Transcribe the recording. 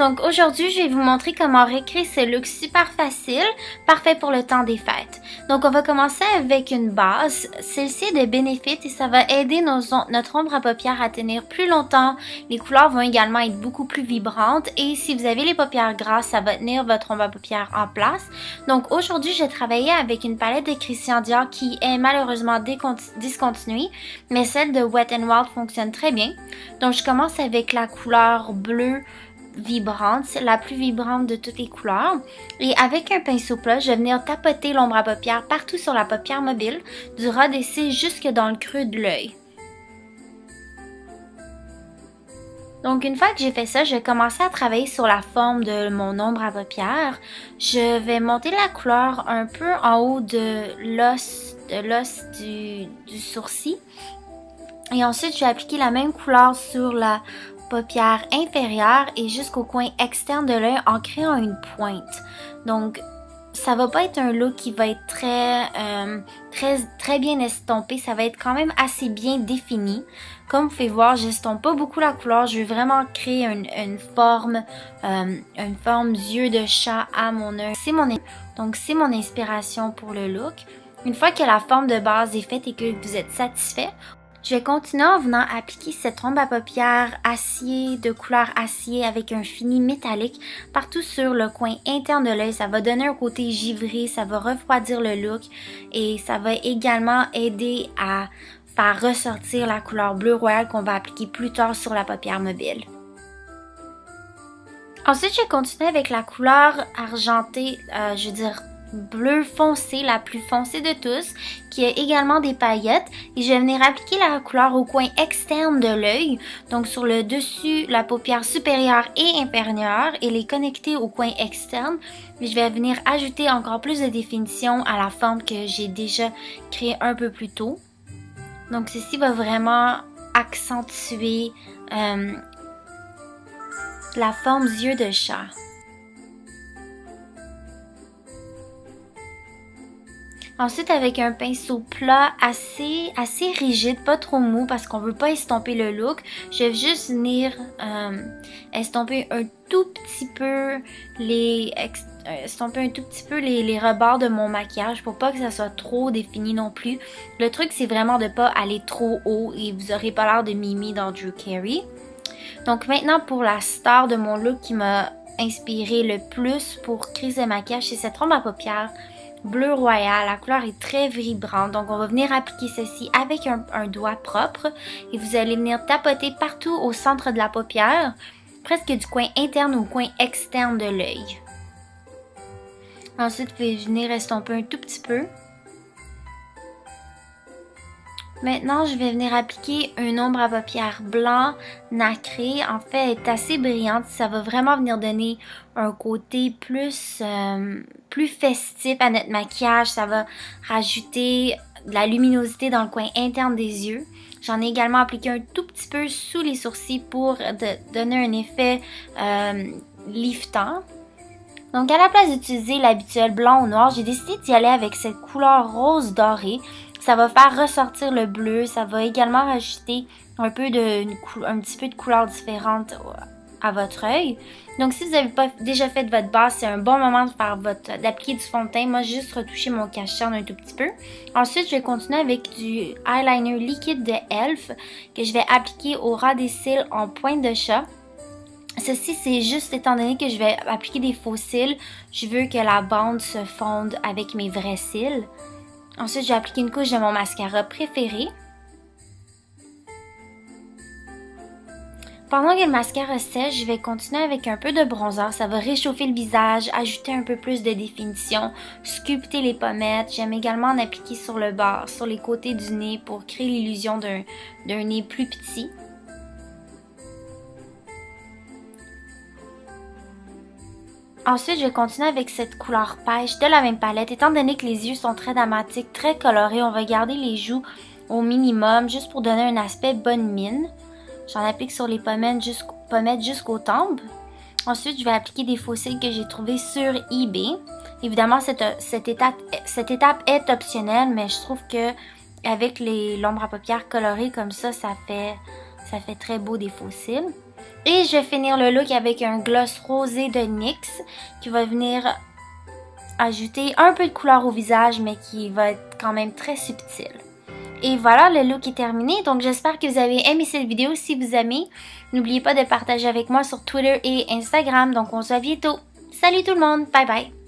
donc aujourd'hui je vais vous montrer comment recréer ce look super facile, parfait pour le temps des fêtes. Donc on va commencer avec une base, celle-ci est de Benefit et ça va aider notre ombre à paupières à tenir plus longtemps. Les couleurs vont également être beaucoup plus vibrantes et si vous avez les paupières grasses, ça va tenir votre ombre à paupières en place. Donc aujourd'hui j'ai travaillé avec une palette de Christian Dior qui est malheureusement discontinuée, mais celle de Wet n Wild fonctionne très bien. Donc je commence avec la couleur bleue vibrante, c'est la plus vibrante de toutes les couleurs. Et avec un pinceau plat, je vais venir tapoter l'ombre à paupières partout sur la paupière mobile, du ras des cils jusque dans le creux de l'œil. Donc une fois que j'ai fait ça, je vais commencer à travailler sur la forme de mon ombre à paupières. Je vais monter la couleur un peu en haut de l'os du sourcil. Et ensuite, je vais appliquer la même couleur sur la paupière inférieure et jusqu'au coin externe de l'œil en créant une pointe. Donc, ça va pas être un look qui va être très bien estompé. Ça va être quand même assez bien défini. Comme vous pouvez voir, j'estompe pas beaucoup la couleur. Je veux vraiment créer une forme yeux de chat à mon œil. Donc, c'est mon inspiration pour le look. Une fois que la forme de base est faite et que vous êtes satisfait, je vais continuer en venant appliquer cette ombre à paupières acier de couleur acier avec un fini métallique partout sur le coin interne de l'œil. Ça va donner un côté givré, ça va refroidir le look et ça va également aider à faire ressortir la couleur bleu royal qu'on va appliquer plus tard sur la paupière mobile. Ensuite, je vais continuer avec la couleur argentée, bleu foncé, la plus foncée de tous, qui a également des paillettes. Et je vais venir appliquer la couleur au coin externe de l'œil, donc sur le dessus, la paupière supérieure et inférieure, et les connecter au coin externe. Et je vais venir ajouter encore plus de définition à la forme que j'ai déjà créée un peu plus tôt. Donc ceci va vraiment accentuer la forme yeux de chat. Ensuite, avec un pinceau plat assez rigide, pas trop mou parce qu'on veut pas estomper le look, je vais juste venir estomper un tout petit peu les rebords de mon maquillage pour pas que ça soit trop défini non plus. Le truc, c'est vraiment de pas aller trop haut et vous aurez pas l'air de Mimi dans Drew Carey. Donc maintenant, pour la star de mon look qui m'a inspiré le plus pour créer ce maquillage, c'est cette ombre à paupières bleu royal. La couleur est très vibrante, donc on va venir appliquer ceci avec un doigt propre et vous allez venir tapoter partout au centre de la paupière, presque du coin interne au coin externe de l'œil. Ensuite, vous pouvez venir estomper un tout petit peu. Maintenant, je vais venir appliquer une ombre à paupières blanc nacré. En fait, elle est assez brillante. Ça va vraiment venir donner un côté plus festif à notre maquillage. Ça va rajouter de la luminosité dans le coin interne des yeux. J'en ai également appliqué un tout petit peu sous les sourcils pour donner un effet liftant. Donc, à la place d'utiliser l'habituel blanc ou noir, j'ai décidé d'y aller avec cette couleur rose dorée. Ça va faire ressortir le bleu, ça va également rajouter un petit peu de couleur différente à votre œil. Donc si vous n'avez pas déjà fait de votre base, c'est un bon moment d'appliquer du fond de teint. Moi, j'ai juste retouché mon cache-cerne un tout petit peu. Ensuite, je vais continuer avec du eyeliner liquide de e.l.f. que je vais appliquer au ras des cils en pointe de chat. Ceci, c'est juste étant donné que je vais appliquer des faux cils, je veux que la bande se fonde avec mes vrais cils. Ensuite, je vais appliquer une couche de mon mascara préféré. Pendant que le mascara sèche, je vais continuer avec un peu de bronzer. Ça va réchauffer le visage, ajouter un peu plus de définition, sculpter les pommettes. J'aime également en appliquer sur le bord, sur les côtés du nez pour créer l'illusion d'un nez plus petit. Ensuite, je vais continuer avec cette couleur pêche de la même palette. Étant donné que les yeux sont très dramatiques, très colorés, on va garder les joues au minimum juste pour donner un aspect bonne mine. J'en applique sur les pommettes jusqu'aux tempes. Ensuite, je vais appliquer des faux cils que j'ai trouvés sur eBay. Évidemment, cette étape est optionnelle, mais je trouve que avec l'ombre à paupières colorée comme ça fait très beau des faux cils. Et je vais finir le look avec un gloss rosé de NYX qui va venir ajouter un peu de couleur au visage, mais qui va être quand même très subtil. Et voilà, le look est terminé. Donc j'espère que vous avez aimé cette vidéo. Si vous aimez, n'oubliez pas de partager avec moi sur Twitter et Instagram. Donc on se voit bientôt. Salut tout le monde, bye bye!